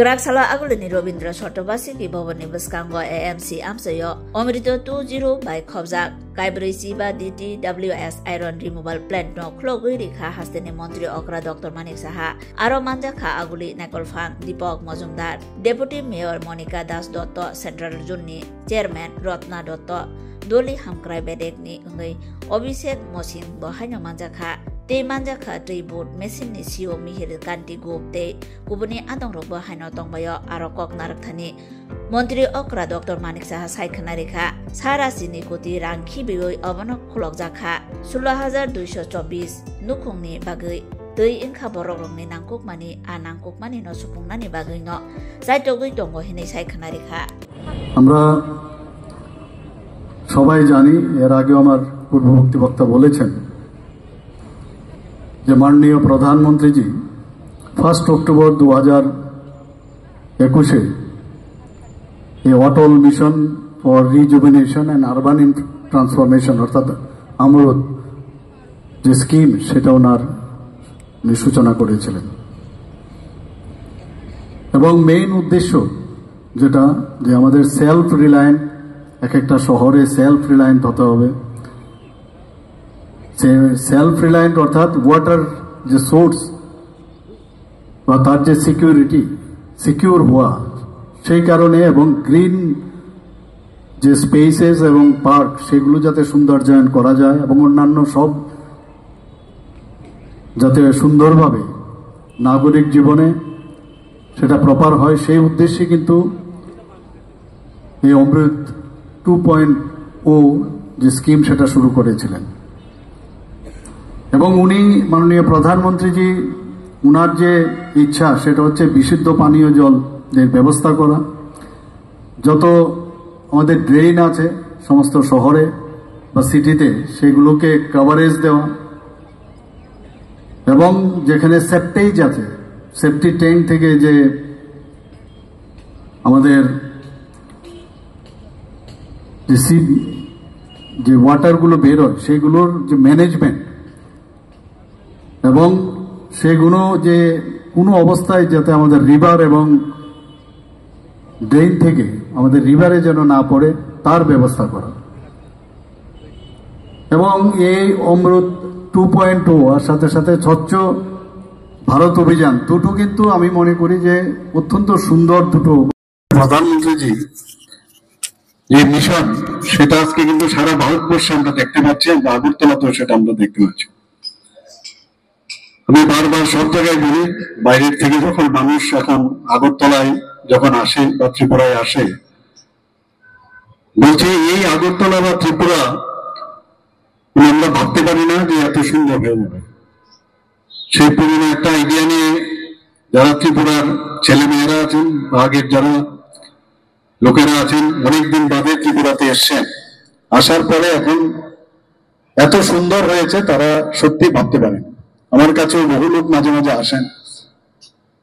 Geraksala agulini Robindra Shotobasi ki Bhavani Baskango AMC Amsayo Omrito 20 by Khobjak Kaibri Siba DTWS Iron Removal Plant no Klogui Rikha Hasteni Montri Okra Dr. Manik Saha Aro Manjakha Aguli Nakolfang Deepak Majumdar Deputy Mayor Monica Das Dotto Central Junni Chairman Rotna Dotto Doli Hamkrai Bedekni Ngai Obisek Mosin Bohanya Manjakha Te manjakha tribut mesin ni sio mihir kanti gop te kubuni adong robo haino tongbayo arokok narakthani Montri Okra Dr. Manik Saha Saikhanarikha Sara sini koti rang khibioi abanok khulokjakha 16224 nukhungni bagai tei ingkha borokrokni nangkukmani anangkukmani no supungnani bagai no saitogui tongo hinai Saikhanarikha আমরা সবাই জানি এর আগে আমার পূর্ববর্তী বক্তা বলেছেন যে মাননীয় প্রধানমন্ত্রীজি 1 অক্টোবর 2021 এই Atal mission for rejuvenation and urban transformation অর্থাৎ অমৃত যে স্কিম সেটা ওনার সূচনা করেছিলেন এবং মেইন উদ্দেশ্য যেটা যে আমাদের সেলফ রিলায়েন্ট এক একটা শহরে সেলফ রিলায়েন্ট হতে হবে সেলফ রিলায়েন্ট অর্থাৎ ওয়াটার যে সোর্স বা তার যে সিকিউরিটি সিকিউর হওয়া সেই কারণে এবং গ্রিন যে স্পেসেস এবং পার্ক সেগুলো যাতে সৌন্দর্যায়ন করা যায় এবং অন্যান্য সব যাতে সুন্দরভাবে নাগরিক জীবনে সেটা প্রপার হয় সেই উদ্দেশ্যে কিন্তু এই অমৃত 2.0 যে স্কিম সেটা শুরু করেছিলেন এবং উনি মাননীয় প্রধানমন্ত্রীজি উনার যে ইচ্ছা সেটা হচ্ছে বিশুদ্ধ পানীয় জল এর ব্যবস্থা করা যত আমাদের ড্রেন আছে সমস্ত শহরে বা সিটিতে সেগুলোকে কভারেজ দেওয়া এবং যেখানে সেপ্টেজ আছে সেপ্টি ট্যাঙ্ক থেকে যে আমাদের যে ওয়াটারগুলো বের হয় সেগুলোর যে ম্যানেজমেন্ট এবং সেগুলো যে কোনো অবস্থায় যাতে আমাদের রিভার এবং ড্রেন থেকে আমাদের রিভারে যেন না পড়ে তার ব্যবস্থা করা এবং এই অমৃত 2.0 আর সাথে সাথে স্বচ্ছ ভারত অভিযান দুটো কিন্তু আমি মনে করি যে অত্যন্ত সুন্দর দুটো প্রধানমন্ত্রীজি এই মিশন সেটা আজকে কিন্তু সারা ভারতবর্ষে আমরা দেখতে পাচ্ছি আগরতলাতেও সেটা আমরা দেখতে পাচ্ছি আমি বারবার সব জায়গায় বলি বাইরের থেকে যখন মানুষ এখন আগরতলায় যখন আসে বা ত্রিপুরায় আসে বলছে এই আগরতলা বা ত্রিপুরা আমরা ভাবতে পারি না যে এত সুন্দর হয়ে যাবে সেই পুরনো একটা আইডিয়া নিয়ে যারা ত্রিপুরার ছেলে মেয়েরা আছেন বা আগের যারা লোকেরা আছেন অনেকদিন বাদে ত্রিপুরাতে এসছেন আসার পরে এখন এত সুন্দর হয়েছে তারা সত্যি ভাবতে পারেন আমার কাছেও বহু লোক মাঝে মাঝে আসেন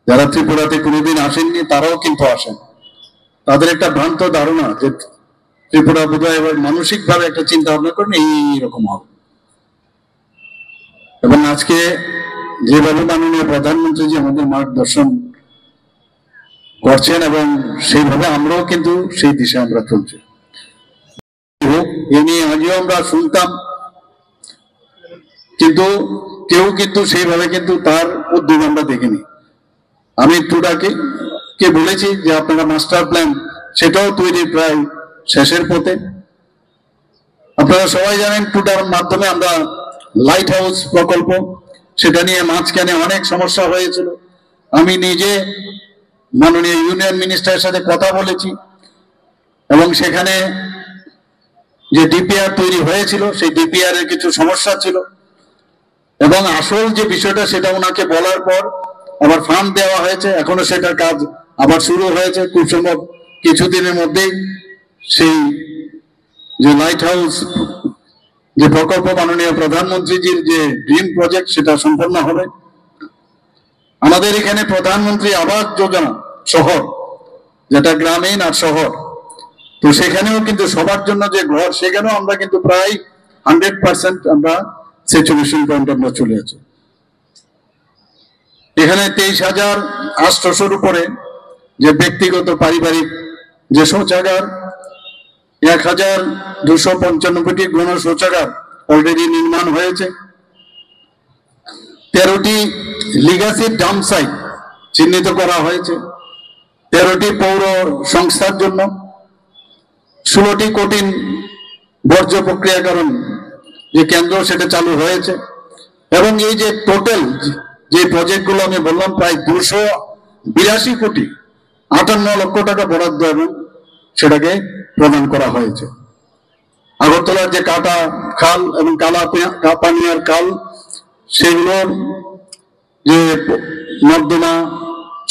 যারা ত্রিপুরাতে কোনোদিন আসেননি তারাও কিন্তু আসেন তাদের একটা ভ্রান্ত ধারণা যে ত্রিপুরা বোধহয় এবার মানসিক ভাবে একটা চিন্তা ভাবনা করেন এইরকম হবে এবং আজকে যেভাবে মাননীয় প্রধানমন্ত্রীজি আমাদের মার্গদর্শন করছেন এবং সেইভাবে আমরাও কিন্তু সেই দিশায় আমরা চলছি এ নিয়ে আগেও আমরা শুনতাম কিন্তু কেউ কিন্তু সেইভাবে কিন্তু তার উদ্যোগ আমরা দেখিনি আমি টুডাকে বলেছি যে আপনারা মাস্টার প্ল্যান সেটাও তৈরি প্রায় শেষের পথে আপনারা সবাই জানেন টুডার মাধ্যমে আমরা লাইট হাউস প্রকল্প সেটা নিয়ে মাঝখানে অনেক সমস্যা হয়েছিল আমি নিজে মাননীয় ইউনিয়ন মিনিস্টারের সাথে কথা বলেছি এবং সেখানে যে ডিপিআর তৈরি হয়েছিল সেই ডিপিআর এর কিছু সমস্যা ছিল এবং আসল যে বিষয়টা সেটা ওনাকে বলার পর আবার ফান্ড দেওয়া হয়েছে এখনো সেটার কাজ আবার শুরু হয়েছে খুব সম্ভব কিছুদিনের মধ্যেই সেই যে লাইট হাউস যে প্রকল্প মাননীয় প্রধানমন্ত্রীজির যে ড্রিম প্রজেক্ট সেটা সম্পন্ন হবে আমাদের এখানে প্রধানমন্ত্রী আবাস যোজনা শহর যেটা গ্রামীণ আর শহর তো সেখানেও কিন্তু সবার জন্য যে ঘর সেখানেও আমরা কিন্তু প্রায় 100% আমরা স্যাচুরেশন পয়েন্ট আমরা চলে আছি এখানে 23,800 উপরে যে ব্যক্তিগত পারিবারিক যে শৌচাগার 1295টি গণ শৌচাগার অলরেডি নির্মাণ হয়েছে। 13টি লিগাসি ডাম্প সাইট চিহ্নিত করা হয়েছে। 13টি পৌর সংস্থার জন্য 16টি কঠিন বর্জ্য প্রক্রিয়াকরণ যে কেন্দ্র সেটা চালু হয়েছে। এবং এই যে টোটাল যে প্রজেক্টগুলো আমি বললাম প্রায় 282 কোটি 58 লক্ষ টাকা বরাদ্দ এবং সেটাকে প্রদান করা হয়েছে। আগরতলার যে কাটা খাল এবং কাপানিয়ার খাল সেগুলোর যে নর্দমা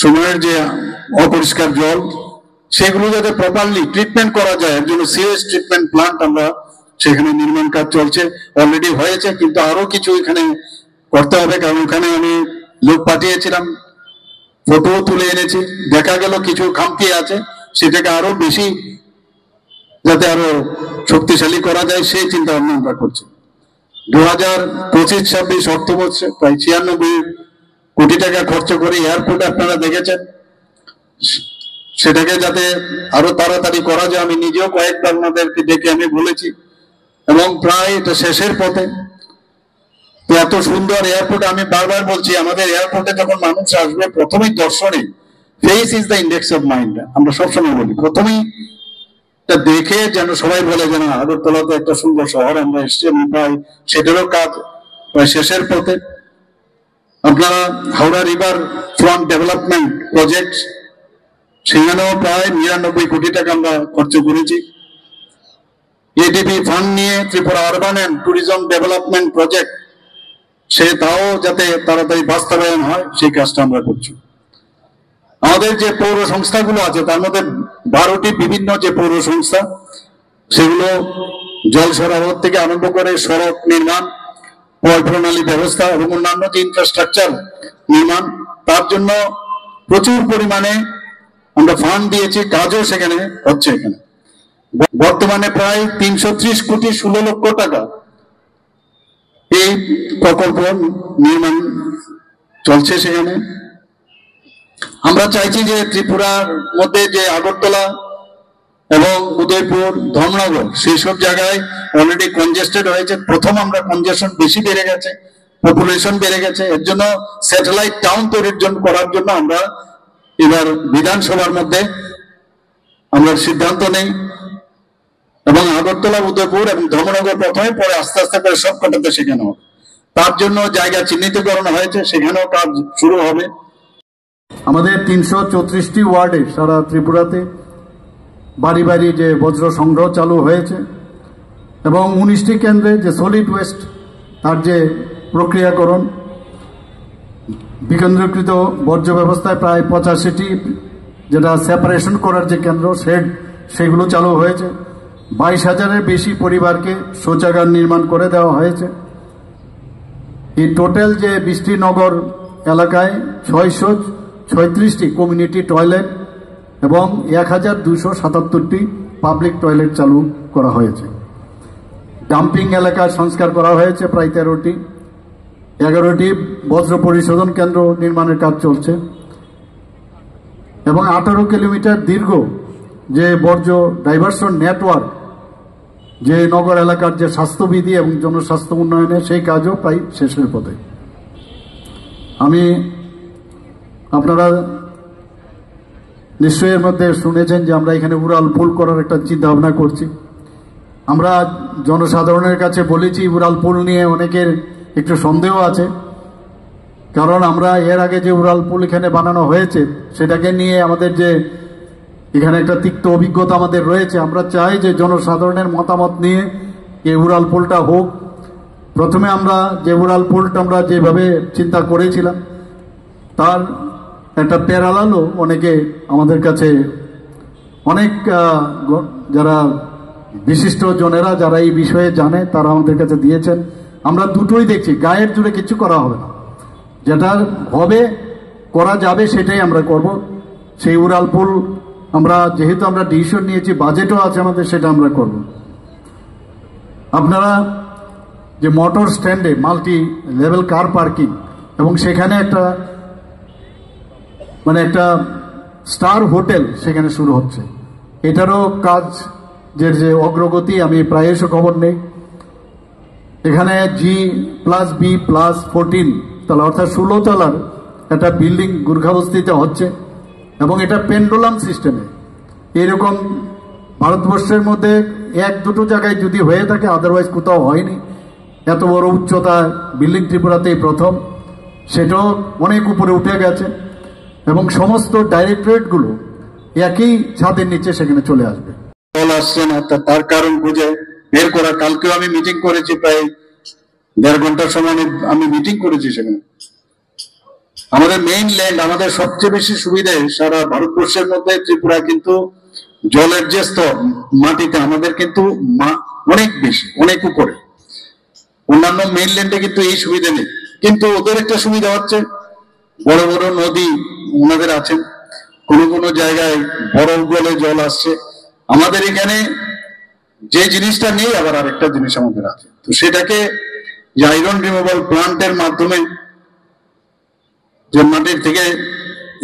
সময়ের যে অপরিষ্কার জল সেগুলো যাতে প্রপারলি ট্রিটমেন্ট করা যায় এর জন্য সিওয়েজ ট্রিটমেন্ট প্লান্ট আমরা সেখানে নির্মাণ কাজ চলছে, অলরেডি হয়েছে, কিন্তু আরো কিছু এখানে করতে হবে। কারণ ওখানে আমি লোক পাঠিয়েছিলাম, ফটো তুলে এনেছি, দেখা গেল কিছু খামতি আছে, সেটাকে আরো বেশি যাতে আরো শক্তিশালী করা যায় সেই চিন্তা ভাবনা আমরা করছি। 2025-26 অর্থবর্ষে প্রায় 96 কোটি টাকা খরচ করে এয়ারপোর্ট আপনারা দেখেছেন, সেটাকে যাতে আরো তাড়াতাড়ি করা যায় আমি নিজেও কয়েকবার আপনাদেরকে ডেকে আমি বলেছি এবং প্রায় এটা শেষের পথে। তো এত সুন্দর এয়ারপোর্ট, আমি বারবার বলছি আমাদের এয়ারপোর্টে যখন মানুষ আসবে প্রথমেই দর্শনে face is the index of mind, আমরা সবসময় বলি প্রথমেই দেখে যেন সবাই বলে যে না আগরতলাতে একটা সুন্দর শহর আমরা এসছি। এবং প্রায় সেটারও কাজ প্রায় শেষের পথে। আপনারা Howrah river front development project সেখানেও প্রায় 99 কোটি টাকা আমরা খরচ করেছি। এডিবি ফান্ড নিয়ে Tripura urban and tourism development project তাও যাতে তাড়াতাড়ি বাস্তবায়ন হয় সেই কাজটা আমরা করছি। আমাদের যে পৌর সংস্থাগুলো আছে তার মধ্যে 12টি বিভিন্ন যে পৌর সংস্থা সেগুলো জল সরবরাহ থেকে আরম্ভ করে সড়ক নির্মাণ, পয় প্রণালী ব্যবস্থা এবং অন্যান্য যে ইনফ্রাস্ট্রাকচার নির্মাণ, তার জন্য প্রচুর পরিমাণে আমরা ফান্ড দিয়েছি, কাজও সেখানে হচ্ছে। এখানে বর্তমানে প্রায় 330 কোটি 16 লক্ষ টাকা এই প্রকল্প নির্মাণ চলছে সেখানে। আমরা চাইছি যে ত্রিপুরার মধ্যে যে আগরতলা এবং উদয়পুর, ধর্মনগর সেই সব জায়গায় অলরেডি কনজেস্টেড হয়েছে। প্রথম আমরা কনজেশন বেশি বেড়ে গেছে, পপুলেশন বেড়ে গেছে, এর জন্য স্যাটেলাইট টাউন তৈরির জন্য করার জন্য আমরা এবার বিধানসভার মধ্যে আমরা সিদ্ধান্ত নেই এবং আগরতলা, উদয়পুর এবং ধর্মনগর প্রথমে, পরে আস্তে আস্তে করে সব কটাতে শেখানো হবে। তার জন্য জায়গা চিহ্নিতকরণ হয়েছে, সেখানেও কাজ শুরু হবে। আমাদের 334টি ওয়ার্ডে সারা ত্রিপুরাতে বাড়ি বাড়ি যে বজ্র সংগ্রহ চালু হয়েছে এবং 19টি কেন্দ্রে যে সলিড ওয়েস্ট তার যে প্রক্রিয়াকরণ, বিকেন্দ্রীকৃত বর্জ্য ব্যবস্থায় প্রায় 85টি যেটা সেপারেশন করার যে কেন্দ্র সেগুলো চালু হয়েছে। 22,000-এর বেশি পরিবারকে শৌচাগার নির্মাণ করে দেওয়া হয়েছে। এই টোটাল যে বৃষ্টিনগর এলাকায় 636টি কমিউনিটি টয়লেট এবং 1277টি পাবলিক টয়লেট চালু করা হয়েছে। ডাম্পিং এলাকা সংস্কার করা হয়েছে প্রায় 13টি, 11টি বজ্র পরিশোধন কেন্দ্র নির্মাণের কাজ চলছে এবং 18 কিলোমিটার দীর্ঘ যে বর্জ্য ডাইভারশন নেটওয়ার্ক যে নগর এলাকার যে স্বাস্থ্যবিধি এবং জনস্বাস্থ্য উন্নয়নের সেই কাজও প্রায় শেষের পথে। আমি আপনারা নিশ্চয়ই এর মধ্যে শুনেছেন যে আমরা এখানে উড়াল পুল করার একটা চিন্তা ভাবনা করছি। আমরা জনসাধারণের কাছে বলেছি উড়াল পুল নিয়ে অনেকের একটু সন্দেহ আছে, কারণ আমরা এর আগে যে উড়াল পুল এখানে বানানো হয়েছে সেটাকে নিয়ে আমাদের যে এখানে একটা তিক্ত অভিজ্ঞতা আমাদের রয়েছে। আমরা চাই যে জনসাধারণের মতামত নিয়ে এই উড়াল পুলটা হোক। প্রথমে আমরা যে উড়াল পুলটা আমরা যেভাবে চিন্তা করেছিলাম তার একটা প্যারালালও অনেকে আমাদের কাছে অনেক যারা বিশিষ্ট জনেরা যারা এই বিষয়ে জানে তারা আমাদের কাছে দিয়েছেন। আমরা দুটোই দেখছি, গায়ের জুড়ে কিছু করা হবে না, যেটা হবে করা যাবে সেটাই আমরা করব। সেই উড়াল পুল আমরা যেহেতু আমরা ডিসিশন নিয়েছি, বাজেটও আছে আমাদের, সেটা আমরা করব। আপনারা যে মোটর স্ট্যান্ডে মাল্টি লেভেল কার পার্কিং এবং সেখানে একটা স্টার হোটেল সেখানে শুরু হচ্ছে। এটারও কাজ যে অগ্রগতি আমি প্রায়শ খবর নেই। এখানে G+B+14 তাহলে অর্থাৎ 16 তলার একটা বিল্ডিং গুর্খাবস্তিতে হচ্ছে এবং এটা পেন্ডুলাম সিস্টেমে। এরকম ভারতবর্ষের মধ্যে এক দুটো জায়গায় যদি হয়ে থাকে, আদারওয়াইজ কোথাও হয়নি। এত বড় উচ্চতা বিল্ডিং ত্রিপুরাতেই প্রথম, সেটাও অনেক উপরে উঠে গেছে এবং সমস্ত ডাইরেক্টরেটগুলো একই ছাদের নিচে সেখানে চলে আসবে। আসছে না, তার কারণ খুঁজে বের করা। কালকেও আমি মিটিং করেছি, প্রায় 1.5 ঘন্টার সময় আমি মিটিং করেছি সেখানে। আমাদের মেইন ল্যান্ড, আমাদের সবচেয়ে বেশি সুবিধা সারা ভারতবর্ষের মধ্যে ত্রিপুরা কিন্তু জলের যে স্তর মাটিতে আমাদের কিন্তু অনেক বেশি, অনেক উপরে। অন্যান্য মেইন ল্যান্ডে কিন্তু এই সুবিধা নেই। কিন্তু ওদের একটা সুবিধা হচ্ছে বড় বড় নদী ওনাদের আছে, কোনো কোনো জায়গায় বরফ গলে জল আসছে। আমাদের এখানে যে জিনিসটা নেই, আবার আরেকটা জিনিস আমাদের আছে, তো সেটাকে যে আয়রন রিমুভাল প্লান্টের মাধ্যমে যে মাটির থেকে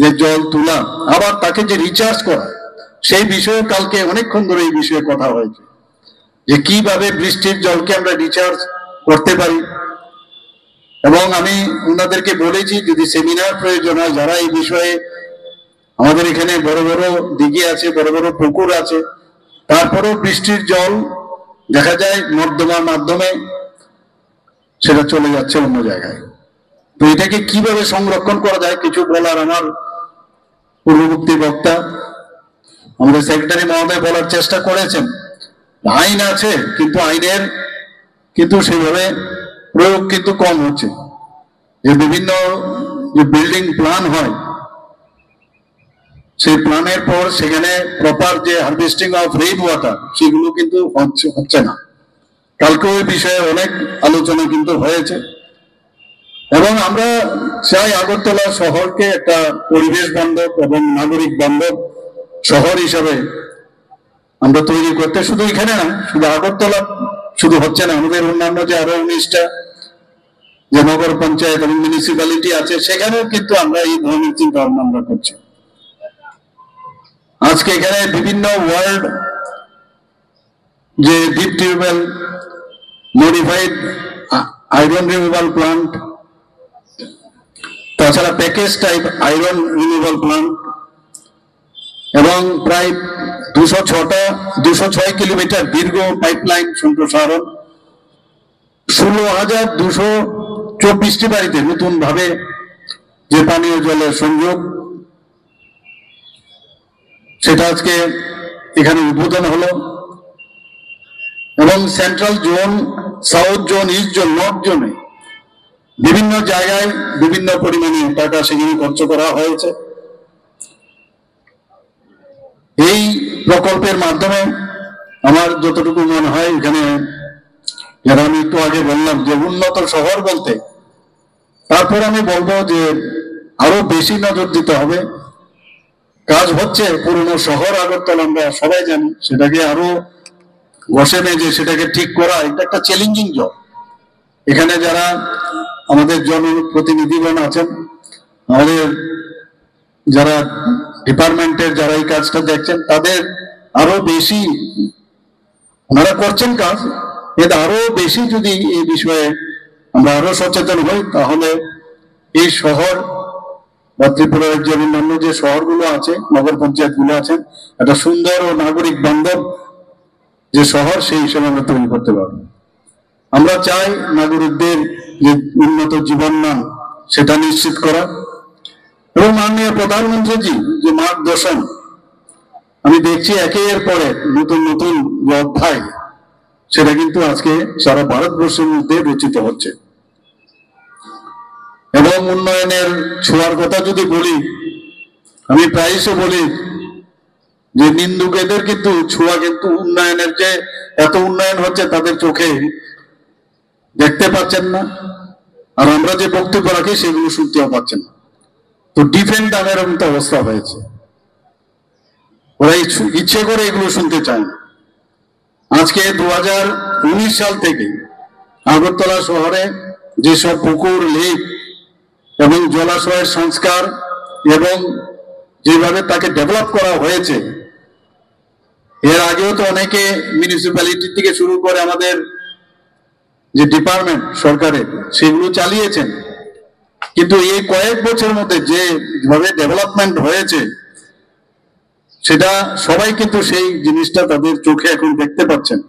যে জল তোলা, আবার তাকে যে রিচার্জ করা, সেই বিষয়ে কালকে অনেকক্ষণ ধরে এই বিষয়ে কথা হয়েছে যে কিভাবে বৃষ্টির জলকে আমরা রিচার্জ করতে পারি। এবং আমি ওনাদেরকে বলেছি যদি সেমিনার প্রয়োজন হয়, যারা এই বিষয়ে, আমাদের এখানে বড় বড় দিঘি আছে, বড় বড় পুকুর আছে, তারপরেও বৃষ্টির জল দেখা যায় নর্দমার মাধ্যমে সেটা চলে যাচ্ছে অন্য জায়গায়। তো এটাকে কিভাবে সংরক্ষণ করা যায় কিছু বলার আমার পূর্ববর্তী বক্তা আমাদের সেক্রেটারি মহোদয় বলার চেষ্টা করেছেন। আইন আছে, কিন্তু আইনের কিন্তু সেভাবে প্রয়োগ কিন্তু কম হচ্ছে। যে বিভিন্ন যে বিল্ডিং প্ল্যান হয়, সেই প্ল্যানের পর সেখানে প্রপার যে হারভেস্টিং অফ রেইন ওয়াটার সেগুলো কিন্তু হচ্ছে না। কালকে ওই বিষয়ে অনেক আলোচনা কিন্তু হয়েছে এবং আমরা চাই আগরতলা শহরকে একটা পরিবেশ বান্ধব এবং নাগরিক বান্ধব শহর হিসাবে আমরা তৈরি করতে। শুধু এখানে না, শুধু আগরতলা শুধু হচ্ছে না, আমাদের অন্যান্য যে আরো 19টা যে নগর পঞ্চায়েত এবং মিউনিসিপ্যালিটি আছে, সেখানেও কিন্তু আমরা এই ধরনের চিন্তা ভাবনা আমরা করছি। আজকে এখানে বিভিন্ন ওয়ার্ল্ড যে deep tubewell, modified iron removal plant, তাছাড়া package type iron removal plant এবং প্রায় 206 কিলোমিটার দীর্ঘ পাইপলাইন সম্প্রসারণ, 16,224টি বাড়িতে নতুন ভাবে যে পানীয় জলের সংযোগ, সেটা আজকে এখানে উদ্বোধন হলো। এবং central zone, south zone, east zone, north জোনে বিভিন্ন জায়গায় বিভিন্ন পরিমাণে টাকা সেখানে খরচ করা হয়েছে। এই প্রকল্পের মাধ্যমে আমার যতটুকু মনে হয়, এখানে যারা আমি একটু আগে বললাম যে উন্নত শহর বলতে, তারপর আমি বলবো যে আরো বেশি নজর দিতে হবে। কাজ হচ্ছে পুরনো শহর আগরতলা, আমরা সবাই জানি, সেটাকে আরো বসে মেজে সেটাকে ঠিক করা এটা একটা চ্যালেঞ্জিং জব। এখানে যারা আমাদের জনপ্রতিনিধিগণ আছেন, আমাদের যারা ডিপার্টমেন্টের যারা এই কাজটা দেখছেন, তাদের আরো বেশি, ওনারা করছেন কাজ, কিন্তু আরো বেশি যদি এই বিষয়ে আমরা আরো সচেতন হই, তাহলে এই শহর বা ত্রিপুরা রাজ্যের অন্যান্য যে শহরগুলো আছে, নগর পঞ্চায়েত গুলো আছেন, একটা সুন্দর ও নাগরিক বান্ধব যে শহর, সেই হিসেবে আমরা তৈরি করতে পারবো। আমরা চাই নাগরিকদের যে উন্নত জীবনমান সেটা নিশ্চিত করা। এবং মাননীয় প্রধানমন্ত্রীজি যে মার্গদর্শন আমি দেখছি একের পরে নতুন নতুন যে অধ্যায়, সেটা কিন্তু আজকে সারা ভারতবর্ষের মধ্যে রচিত হচ্ছে। এবং উন্নয়নের ছোঁয়ার কথা যদি বলি, আমি প্রায়শই বলি যে নিন্দুকেদের কিন্তু ছোঁয়া, কিন্তু উন্নয়নের যে এত উন্নয়ন হচ্ছে তাদের চোখে দেখতে পাচ্ছেন না, আর আমরা যে বক্তব্য রাখি সেগুলো শুনতেও পাচ্ছেন না। তো ডিফেন্ড দামের মতো অবস্থা হয়েছে, ওরা ইচ্ছে করে এগুলো শুনতে চায় না। আজকে 2019 সাল থেকে আগরতলা শহরে যেসব পুকুর, লেক এবং জলাশয়ের সংস্কার এবং যেভাবে তাকে ডেভেলপ করা হয়েছে, এর আগেও তো অনেকে মিউনিসিপ্যালিটি থেকে শুরু করে আমাদের যে ডিপার্টমেন্ট সরকারের সেগুলো চালিয়েছেন, কিন্তু এই কয়েক বছরের মধ্যে যেভাবে ডেভেলপমেন্ট হয়েছে সেটা সবাই কিন্তু সেই জিনিসটা তাদের চোখে এখন দেখতে পাচ্ছেন।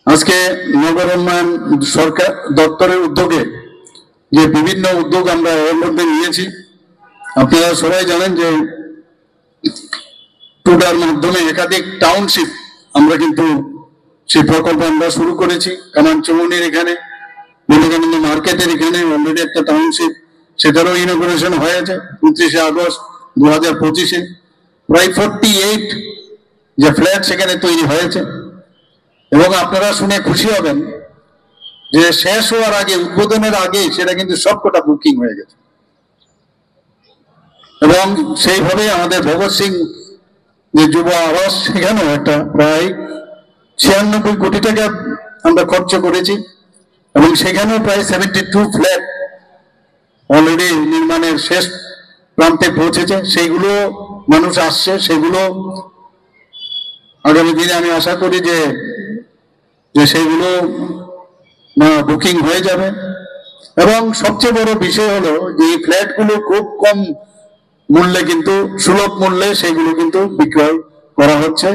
আজকে নগর উন্নয়ন সরকার দপ্তরের উদ্যোগে যে বিভিন্ন উদ্যোগ আমরা এর মধ্যে নিয়েছি, আপনারা সবাই জানেন যে টুডার মাধ্যমে একাধিক টাউনশিপ আমরা কিন্তু সেই প্রকল্প আমরা শুরু করেছি। কামানচৌমনির এখানে বিবেকানন্দ মার্কেটের এখানে অলরেডি একটা টাউনশিপ, সেটারও ইনঅগুরেশন হয়েছে 29শে আগস্ট 2025-এ। প্রায় 48 যে ফ্ল্যাট সেখানে তৈরি হয়েছে, এবং আপনারা শুনে খুশি হবেন যে শেষ হওয়ার আগে, উদ্বোধনের আগে সেটা কিন্তু সবকটা বুকিং হয়ে গেছে। এবং সেইভাবে আমাদের ভগৎ সিং যে যুব আবাস, সেখানেও একটা প্রায় 96 কোটি টাকা আমরা খরচ করেছি, এবং সেখানেও প্রায় 72 ফ্ল্যাট অলরেডি নির্মাণের শেষ প্রান্তে পৌঁছেছে। সেইগুলো মানুষ আসছে, সেগুলো আগামী দিনে আমি আশা করি যে সেইগুলো বুকিং হয়ে যাবে। এবং সবচেয়ে বড় বিষয় হলো যে এই ফ্ল্যাটগুলো খুব কম মূল্যে, কিন্তু সুলভ মূল্যে সেগুলো কিন্তু বিক্রয় করা হচ্ছে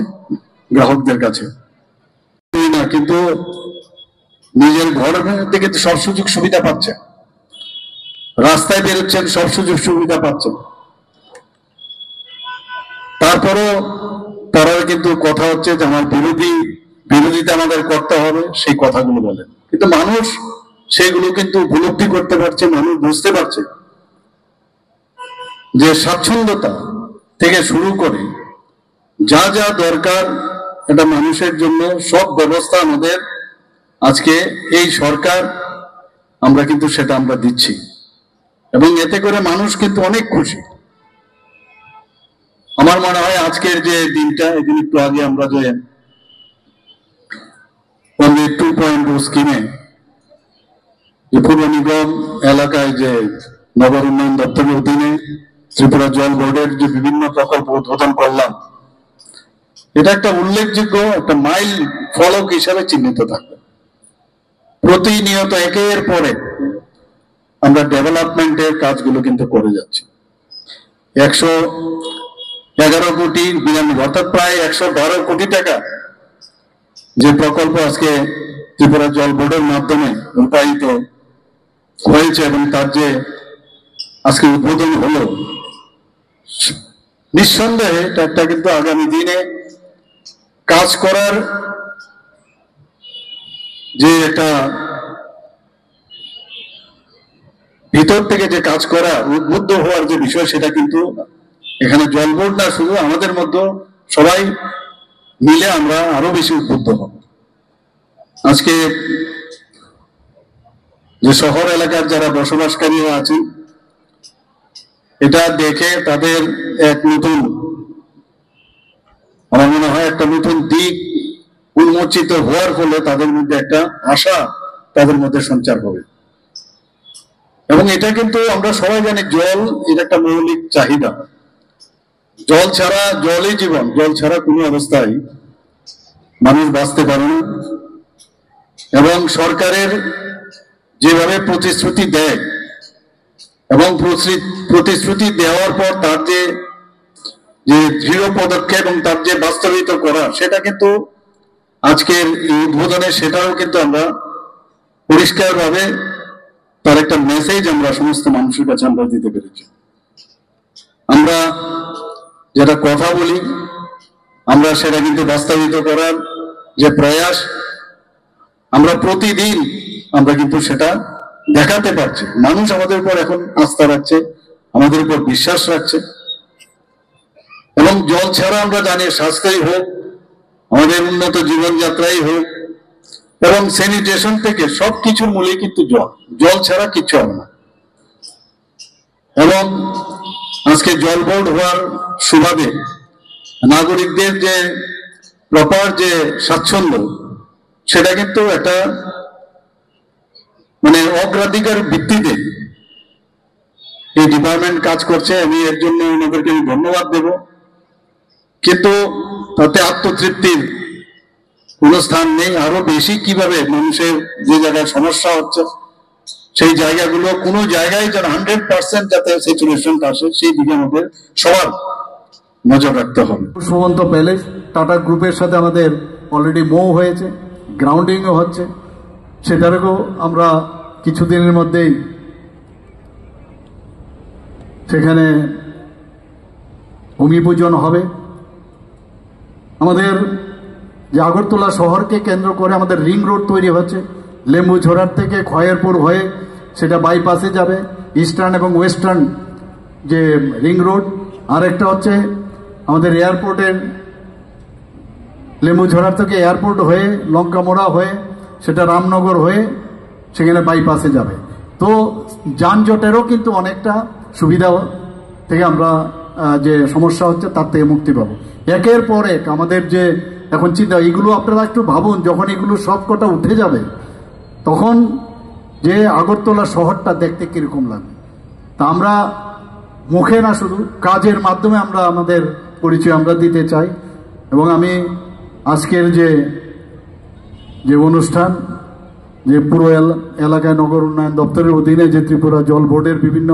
গ্রাহকদের কাছে না, কিন্তু নিজের ঘরের মধ্যে কিন্তু সব সুযোগ সুবিধা পাচ্ছে, রাস্তায় বেরোচ্ছেন সব সুযোগ সুবিধা পাচ্ছেন, তারপরও তারা কিন্তু কথা হচ্ছে যে আমার বিরোধিতা আমাদের করতে হবে, সেই কথাগুলো বলেন। কিন্তু মানুষ সেগুলো কিন্তু উপলব্ধি করতে পারছে, মানুষ বুঝতে পারছে যে স্বাচ্ছন্দ্যতা থেকে শুরু করে যা যা দরকার এটা মানুষের জন্য সব ব্যবস্থা আমাদের আজকে এই সরকার আমরা কিন্তু সেটা আমরা দিচ্ছি, এবং এতে করে মানুষ কিন্তু অনেক খুশি। আমার মনে হয় আজকের যে দিনটা, এদিন একটু আগে আমরা যে 2.0 স্কিমে যে পূর্ব নিগম এলাকায় যে নগর উন্নয়ন দপ্তরের অধীনে ত্রিপুরা জল বোর্ডের যে বিভিন্ন প্রকল্প উদ্বোধন করলাম, এটা একটা উল্লেখযোগ্য একটা মাইল ফলক হিসাবে চিহ্নিত থাকবে। প্রতিনিয়ত একের পরে আমরা ডেভেলপমেন্টের কাজগুলো কিন্তু করে যাচ্ছি। 111 কোটি 92, অর্থাৎ প্রায় 112 কোটি টাকা যে প্রকল্প আজকে ত্রিপুরা জল বোর্ডের মাধ্যমে রূপায়িত হয়েছে, এবং তার যে আজকে উদ্বোধন হলো, নিঃসন্দেহে এটা একটা কিন্তু আগামী দিনে কাজ করার যে একটা ভিতর থেকে যে কাজ করা, উদ্বুদ্ধ হওয়ার যে বিষয়, সেটা কিন্তু এখানে জল বোর্ড না, শুধু আমাদের মধ্যে সবাই মিলে আমরা আরো বেশি উদ্বুদ্ধ হব। আজকে যে শহর এলাকার যারা বসবাসকারীরা আছেন, এটা দেখে তাদের এক নতুন, আমার মনে হয় একটা নতুন দিক উন্মোচিত হওয়ার ফলে তাদের মধ্যে একটা আশা তাদের মধ্যে সঞ্চার হবে। এবং এটা কিন্তু আমরা সবাই জানি, জল এটা একটা মৌলিক চাহিদা। জল ছাড়া, জলই জীবন, জল ছাড়া কোনো অবস্থায় মানুষ বাঁচতে পারে না। এবং সরকারের যেভাবে প্রতিশ্রুতি দেয়, এবং প্রতিশ্রুতি দেওয়ার পর তার যে দৃঢ় পদক্ষেপ এবং তার যে বাস্তবিত করা, সেটা কিন্তু আজকের উদ্বোধনে সেটাও কিন্তু আমরা পরিষ্কারভাবে তার একটা মেসেজ আমরা সমস্ত মানুষের কাছে আমরা দিতে পেরেছি। আমরা যেটা কথা বলি, আমরা সেটা কিন্তু বাস্তবিত করার যে প্রয়াস, আমরা প্রতিদিন আমরা কিন্তু সেটা দেখাতে পারছি। মানুষ আমাদের উপর এখন আস্থা রাখছে, আমাদের উপর বিশ্বাস রাখছে। এবং জল ছাড়া আমরা জানি স্বাস্থ্যই হোক, আমাদের উন্নত জীবনযাত্রাই হোক, এবং স্যানিটেশন থেকে সবকিছুর মূলে কিন্তু জল, জল ছাড়া কিছু হবে না। এবং আজকে জল বোর্ড হওয়ার সুবাদে নাগরিকদের যে প্রপার যে স্বাচ্ছন্দ্য, সেটা কিন্তু একটা মানে অগ্রাধিকার ভিত্তিতে এই ডিপার্টমেন্ট কাজ করছে, আমি এর জন্য ওনাদেরকে আমি ধন্যবাদ দেব। কিন্তু তাতে আত্মতৃপ্তির কোনো স্থান নেই। আরো বেশি কিভাবে মানুষের যে জায়গায় সমস্যা হচ্ছে সেই জায়গাগুলো কোনো জায়গায় যেন 100% যাতে স্যাচুরেশনটা আসে সেই দিকে আমাদের সবার নজর রাখতে হবে। সুমন্ত প্যালেস টাটা গ্রুপের সাথে আমাদের অলরেডি মৌ হয়েছে, গ্রাউন্ডিংও হচ্ছে, সেটারও আমরা কিছুদিনের মধ্যেই সেখানে ভূমি পূজন হবে। আমাদের যে আগরতলা শহরকে কেন্দ্র করে আমাদের রিং রোড তৈরি হচ্ছে, লেম্বুঝোড়ার থেকে খয়েরপুর হয়ে সেটা বাইপাসে যাবে, ইস্টার্ন এবং ওয়েস্টার্ন যে রিং রোড। আরেকটা হচ্ছে আমাদের এয়ারপোর্টের লেম্বুঝোড়ার থেকে এয়ারপোর্ট হয়ে লঙ্কামোড়া হয়ে সেটা রামনগর হয়ে সেখানে বাইপাসে যাবে। তো যানজটেরও কিন্তু অনেকটা সুবিধা থেকে আমরা যে সমস্যা হচ্ছে তার থেকে মুক্তি পাবো। একের পর এক আমাদের যে এখন চিন্তা, এগুলো আপনারা একটু ভাবুন, যখন এগুলো সব কটা উঠে যাবে তখন যে আগরতলা শহরটা দেখতে কিরকম লাগবে। তা আমরা মুখে না, শুধু কাজের মাধ্যমে আমরা আমাদের পরিচয় আমরা দিতে চাই। এবং আমি আজকের যে অনুষ্ঠান, যে পুরো এলাকায় নগর উন্নয়ন দপ্তরের অধীনে যে ত্রিপুরা জল বোর্ডের বিভিন্ন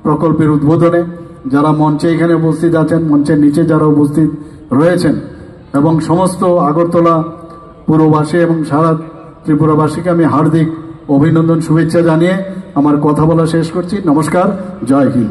প্রকল্পের উদ্বোধনে যারা মঞ্চে এখানে উপস্থিত আছেন, মঞ্চের নিচে যারা উপস্থিত রয়েছেন, এবং সমস্ত আগরতলা পুরবাসী এবং সারা ত্রিপুরাবাসীকে আমি হার্দিক অভিনন্দন শুভেচ্ছা জানিয়ে আমার কথা বলা শেষ করছি। নমস্কার, জয় হিন্দ।